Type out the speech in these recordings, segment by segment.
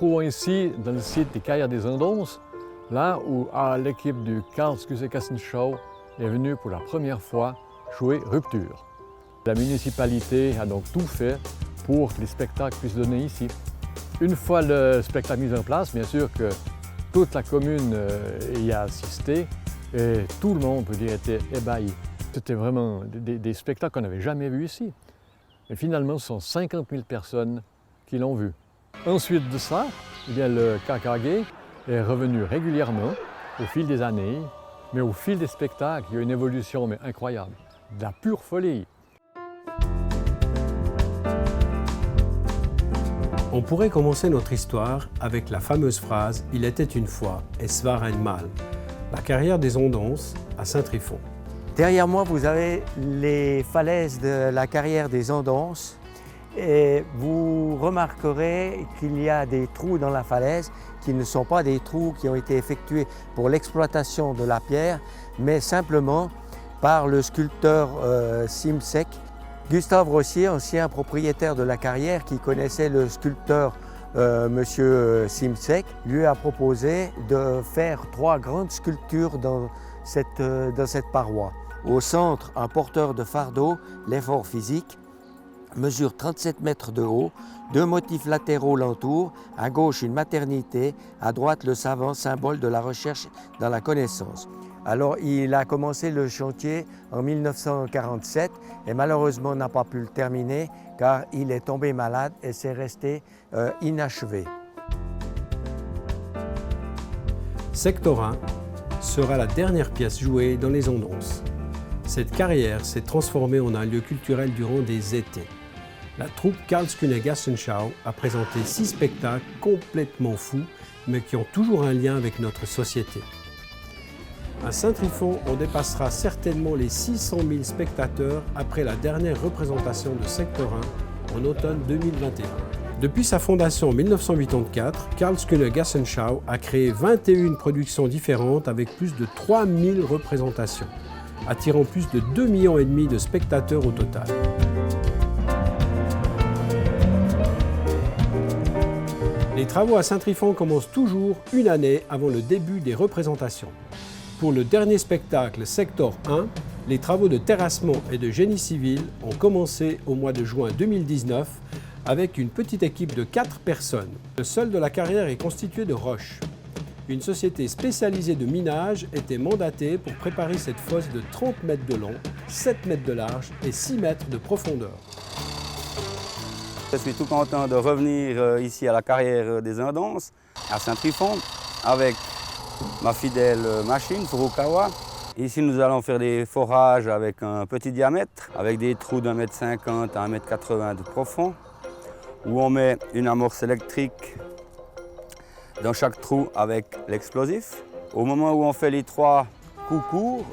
trouvons ici, dans le site des Carrières des Indonces, là où l'équipe du Karlskune Gassenschau est venue pour la première fois jouer Rupture. La municipalité a donc tout fait pour que les spectacles puissent se donner ici. Une fois le spectacle mis en place, bien sûr que toute la commune y a assisté et tout le monde, peut dire, était ébahi. C'était vraiment des spectacles qu'on n'avait jamais vus ici. Et finalement, ce sont 50 000 personnes qui l'ont vu. Ensuite de ça, eh bien, le KKG est revenu régulièrement au fil des années, mais au fil des spectacles, il y a une évolution mais incroyable, de la pure folie. On pourrait commencer notre histoire avec la fameuse phrase « Il était une fois, es war einmal », la carrière des Ondonces à Saint-Trifon. Derrière moi, vous avez les falaises de la carrière des Ondonces et vous remarquerez qu'il y a des trous dans la falaise qui ne sont pas des trous qui ont été effectués pour l'exploitation de la pierre, mais simplement par le sculpteur Simsek. Gustave Rossier, ancien propriétaire de la carrière qui connaissait le sculpteur Monsieur Simsek, lui a proposé de faire 3 grandes sculptures dans cette paroi. Au centre, un porteur de fardeau, l'effort physique, mesure 37 mètres de haut, 2 motifs latéraux l'entourent, à gauche une maternité, à droite le savant, symbole de la recherche dans la connaissance. Alors il a commencé le chantier en 1947 et malheureusement n'a pas pu le terminer car il est tombé malade et c'est resté inachevé. Sector 1 sera la dernière pièce jouée dans les Ondonces. Cette carrière s'est transformée en un lieu culturel durant des étés. La troupe Karlskune Gassenschau a présenté 6 spectacles complètement fous, mais qui ont toujours un lien avec notre société. À Saint-Trifon, on dépassera certainement les 600 000 spectateurs après la dernière représentation de Sector 1 en automne 2021. Depuis sa fondation en 1984, Karlskune Gassenschau a créé 21 productions différentes avec plus de 3000 représentations, attirant plus de 2,5 millions de spectateurs au total. Les travaux à Saint-Trifon commencent toujours une année avant le début des représentations. Pour le dernier spectacle Sector 1, les travaux de terrassement et de génie civil ont commencé au mois de juin 2019 avec une petite équipe de 4 personnes. Le sol de la carrière est constitué de roches. Une société spécialisée de minage était mandatée pour préparer cette fosse de 30 mètres de long, 7 mètres de large et 6 mètres de profondeur. Je suis tout content de revenir ici à la carrière des Indonces, à Saint-Trifon, avec ma fidèle machine, Furukawa. Ici, nous allons faire des forages avec un petit diamètre, avec des trous d'1,50 m à 1,80 m de profond, où on met une amorce électrique dans chaque trou avec l'explosif. Au moment où on fait les 3 coups courts,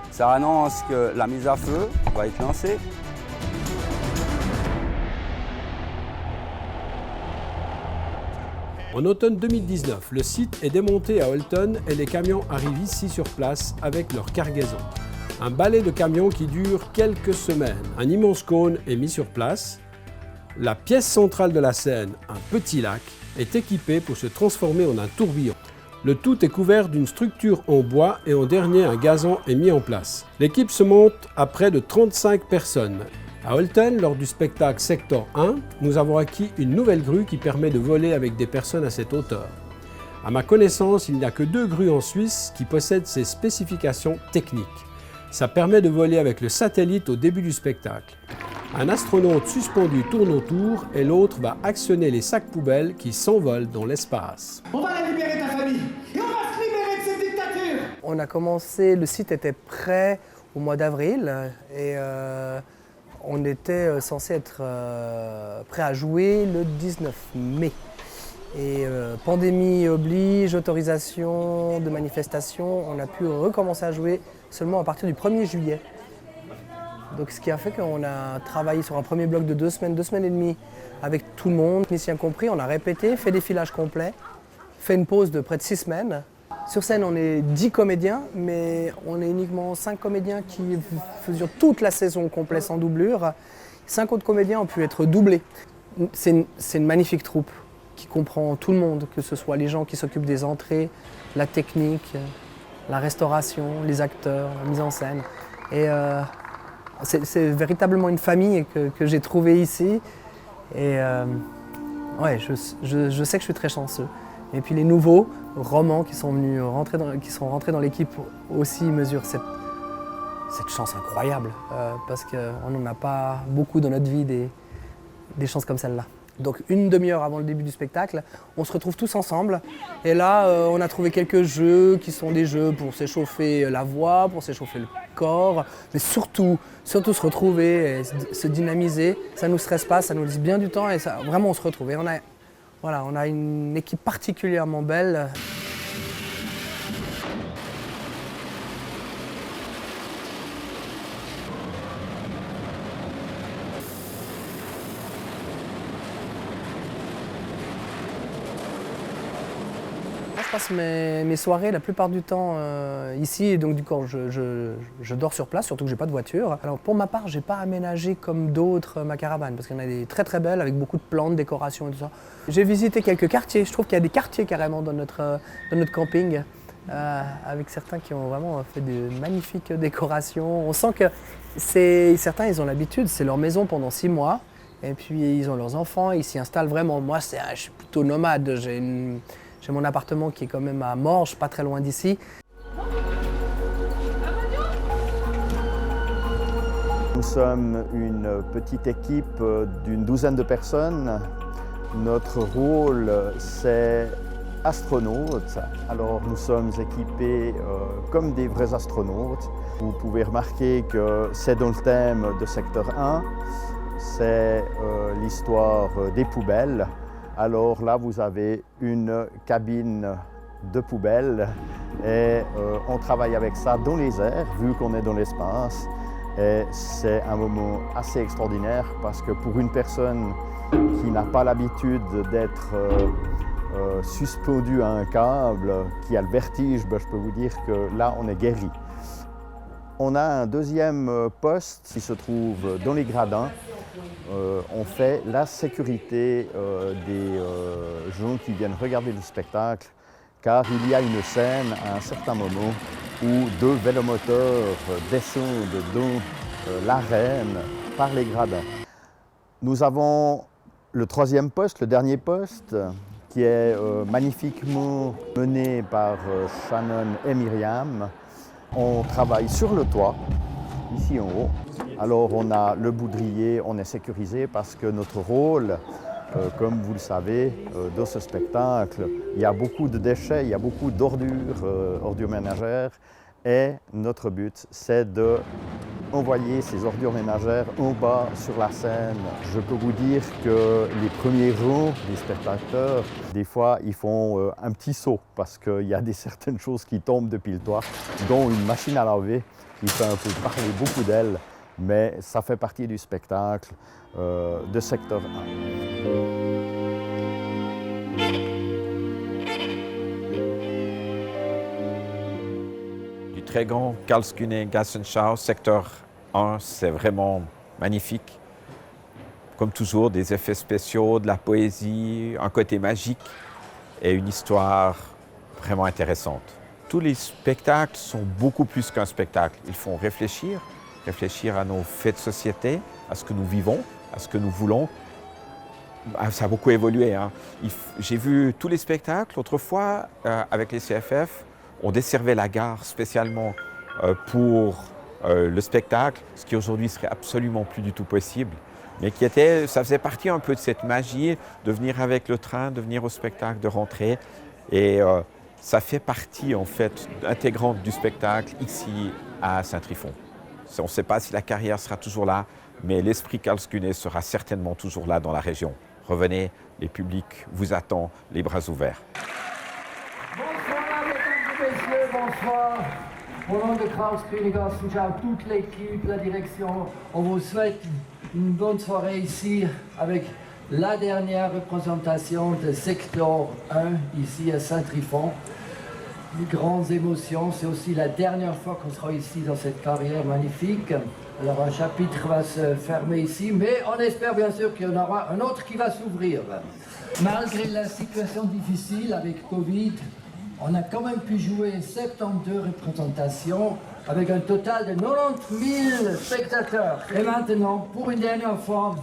ça annonce que la mise à feu va être lancée. En automne 2019, le site est démonté à Olten et les camions arrivent ici sur place avec leur cargaison. Un balai de camions qui dure quelques semaines. Un immense cône est mis sur place. La pièce centrale de la scène, un petit lac, est équipée pour se transformer en un tourbillon. Le tout est couvert d'une structure en bois et en dernier, un gazon est mis en place. L'équipe se monte à près de 35 personnes. À Olten, lors du spectacle Sector 1, nous avons acquis une nouvelle grue qui permet de voler avec des personnes à cette hauteur. À ma connaissance, il n'y a que 2 grues en Suisse qui possèdent ces spécifications techniques. Ça permet de voler avec le satellite au début du spectacle. Un astronaute suspendu tourne autour et l'autre va actionner les sacs poubelles qui s'envolent dans l'espace. On va la libérer ta famille et on va se libérer de cette dictature. On a commencé, le site était prêt au mois d'avril et on était censé être prêt à jouer le 19 mai. Et pandémie oblige, autorisation de manifestation, on a pu recommencer à jouer seulement à partir du 1er juillet. Donc ce qui a fait qu'on a travaillé sur un premier bloc de 2 semaines, 2 semaines et demie avec tout le monde, technicien compris. On a répété, fait des filages complets, fait une pause de près de 6 semaines. Sur scène, on est 10 comédiens, mais on est uniquement 5 comédiens qui faisaient toute la saison complète sans doublure. 5 autres comédiens ont pu être doublés. C'est une magnifique troupe. qui comprend tout le monde, que ce soit les gens qui s'occupent des entrées, la technique, la restauration, les acteurs, la mise en scène. Et c'est véritablement une famille que j'ai trouvée ici. Et ouais, je sais que je suis très chanceux. Et puis les nouveaux romans qui sont rentrés dans l'équipe aussi mesurent cette chance incroyable. Parce qu'on n'en a pas beaucoup dans notre vie des chances comme celle-là. Donc une demi-heure avant le début du spectacle, on se retrouve tous ensemble. Et là, on a trouvé quelques jeux qui sont des jeux pour s'échauffer la voix, pour s'échauffer le corps, mais surtout se retrouver et se dynamiser. Ça ne nous stresse pas, ça nous laisse bien du temps et ça, vraiment on se retrouve. Et on a une équipe particulièrement belle. Je passe mes soirées la plupart du temps ici et donc du coup je dors sur place, surtout que j'ai pas de voiture. Alors pour ma part, j'ai pas aménagé comme d'autres ma caravane parce qu'il y en a des très très belles avec beaucoup de plantes, décorations et tout ça. J'ai visité quelques quartiers, je trouve qu'il y a des quartiers carrément dans notre camping avec certains qui ont vraiment fait de magnifiques décorations. On sent que certains ils ont l'habitude, c'est leur maison pendant 6 mois et puis ils ont leurs enfants, ils s'y installent vraiment. Moi je suis plutôt nomade, j'ai mon appartement qui est quand même à Morges, pas très loin d'ici. Nous sommes une petite équipe d'une douzaine de personnes. Notre rôle, c'est astronaute. Alors nous sommes équipés comme des vrais astronautes. Vous pouvez remarquer que c'est dans le thème de secteur 1. C'est l'histoire des poubelles. Alors là, vous avez une cabine de poubelle et on travaille avec ça dans les airs, vu qu'on est dans l'espace. Et c'est un moment assez extraordinaire parce que pour une personne qui n'a pas l'habitude d'être suspendue à un câble, qui a le vertige, je peux vous dire que là, on est guéri. On a un deuxième poste qui se trouve dans les gradins. On fait la sécurité des gens qui viennent regarder le spectacle, car il y a une scène à un certain moment où 2 vélomoteurs descendent dans l'arène par les gradins. Nous avons le 3e poste, le dernier poste, qui est magnifiquement mené par Shannon et Myriam. On travaille sur le toit, ici en haut. Alors on a le boudrier, on est sécurisé parce que notre rôle, comme vous le savez, dans ce spectacle, il y a beaucoup de déchets, il y a beaucoup d'ordures, ordures ménagères. Et notre but, c'est d'envoyer ces ordures ménagères en bas sur la scène. Je peux vous dire que les premiers rangs des spectateurs, des fois, ils font un petit saut parce qu'il y a certaines choses qui tombent depuis le toit, dont une machine à laver qui fait un peu parler beaucoup d'elle. Mais ça fait partie du spectacle de secteur 1. Du très grand Karlsruhe Gassenschau, secteur 1, c'est vraiment magnifique. Comme toujours, des effets spéciaux, de la poésie, un côté magique et une histoire vraiment intéressante. Tous les spectacles sont beaucoup plus qu'un spectacle. Ils font réfléchir à nos faits de société, à ce que nous vivons, à ce que nous voulons. Ça a beaucoup évolué. Hein. J'ai vu tous les spectacles. Autrefois, avec les CFF, on desservait la gare spécialement pour le spectacle, ce qui aujourd'hui serait absolument plus du tout possible. Mais ça faisait partie un peu de cette magie de venir avec le train, de venir au spectacle, de rentrer. Et ça fait partie en fait intégrante du spectacle ici à Saint-Trifon. On ne sait pas si la carrière sera toujours là, mais l'esprit Karlsruhe sera certainement toujours là dans la région. Revenez, les publics vous attendent, les bras ouverts. Bonsoir, mesdames et messieurs, bonsoir. Au nom de Karlsruhe Gassenschau, toute l'équipe, la direction, on vous souhaite une bonne soirée ici avec la dernière représentation de secteur 1 ici à Saint-Trifon. grandes émotions. C'est aussi la dernière fois qu'on sera ici dans cette carrière magnifique. Alors un chapitre va se fermer ici, mais on espère bien sûr qu'il y en aura un autre qui va s'ouvrir. Malgré la situation difficile avec Covid, on a quand même pu jouer 72 représentations avec un total de 90 000 spectateurs. Et maintenant, pour une dernière fois,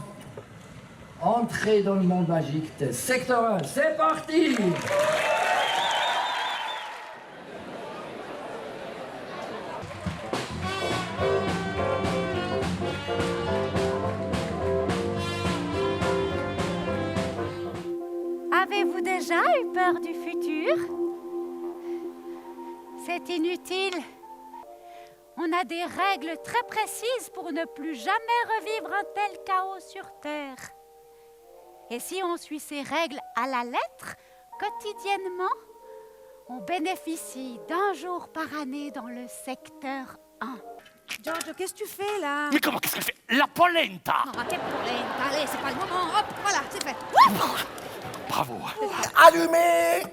entrez dans le monde magique de Secteur 1. C'est parti! Avez-vous déjà eu peur du futur? C'est inutile. On a des règles très précises pour ne plus jamais revivre un tel chaos sur Terre. Et si on suit ces règles à la lettre, quotidiennement, on bénéficie d'un jour par année dans le secteur 1. Giorgio, qu'est-ce que tu fais là? Mais comment qu'est-ce qu'elle fait? La polenta! Non, quelle polenta? Allez, c'est pas le moment. Hop, voilà, c'est fait. Bravo! Allumé!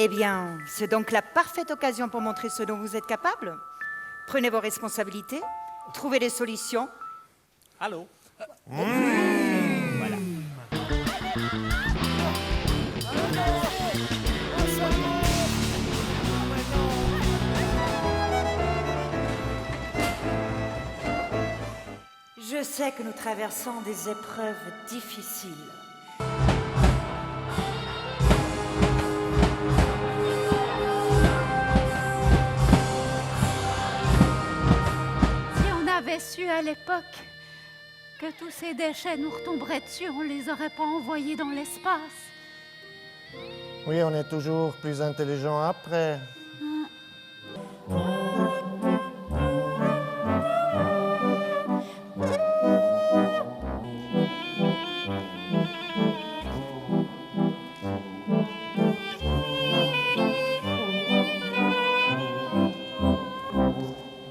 Eh bien, c'est donc la parfaite occasion pour montrer ce dont vous êtes capable. Prenez vos responsabilités, trouvez des solutions. Allô? Voilà. Je sais que nous traversons des épreuves difficiles. Si on avait su à l'époque que tous ces déchets nous retomberaient dessus, on les aurait pas envoyés dans l'espace. Oui, on est toujours plus intelligent après.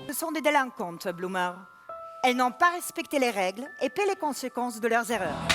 Ce sont des délinquantes, Bloomer. Elles n'ont pas respecté les règles et paient les conséquences de leurs erreurs.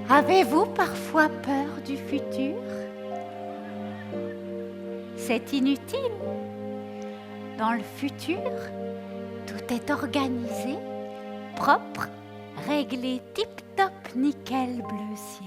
Avez-vous parfois peur du futur? C'est inutile. Dans le futur, tout est organisé, propre, réglé tip-top, nickel, bleu ciel.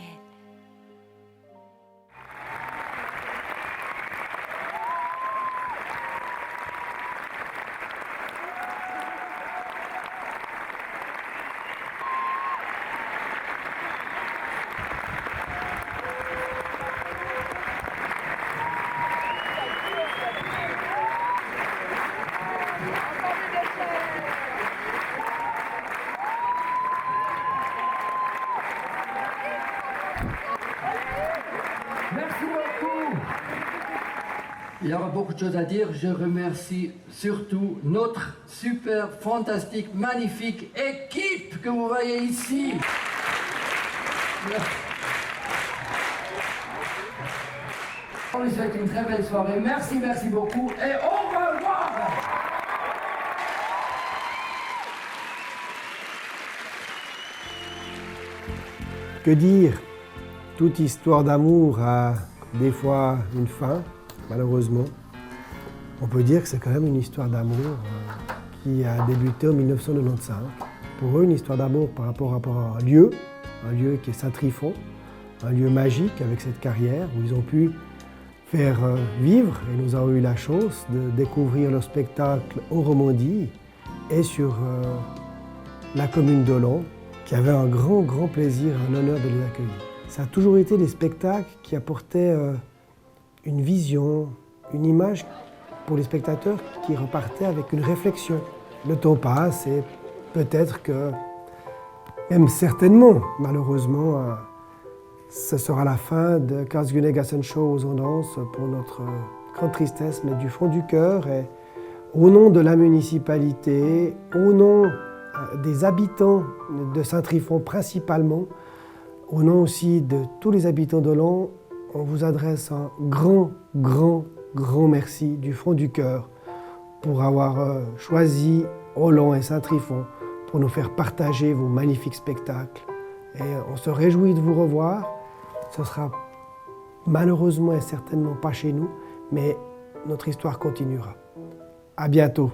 Merci beaucoup. Il y aura beaucoup de choses à dire. Je remercie surtout notre super, fantastique, magnifique équipe que vous voyez ici. On vous souhaite une très belle soirée. Merci, merci beaucoup et au revoir. Que dire? Toute histoire d'amour a des fois une fin, malheureusement. On peut dire que c'est quand même une histoire d'amour qui a débuté en 1995. Pour eux, une histoire d'amour par rapport à un lieu qui est Saint-Tryphon, un lieu magique avec cette carrière où ils ont pu faire vivre, et nous avons eu la chance de découvrir leur spectacle en Romandie et sur la commune d'Olon, qui avait un grand plaisir et un honneur de les accueillir. Ça a toujours été des spectacles qui apportaient une vision, une image pour les spectateurs qui repartaient avec une réflexion. Le temps passe et peut-être que, même certainement, malheureusement, ce sera la fin de Karlsruhe Gassenshow aux Ondances pour notre grande tristesse, mais du fond du cœur. Et au nom de la municipalité, au nom des habitants de Saint-Tryphon principalement, au nom aussi de tous les habitants d'Olon, on vous adresse un grand merci du fond du cœur pour avoir choisi Olon et Saint-Tryphon pour nous faire partager vos magnifiques spectacles. Et on se réjouit de vous revoir. Ce sera malheureusement et certainement pas chez nous, mais notre histoire continuera. À bientôt.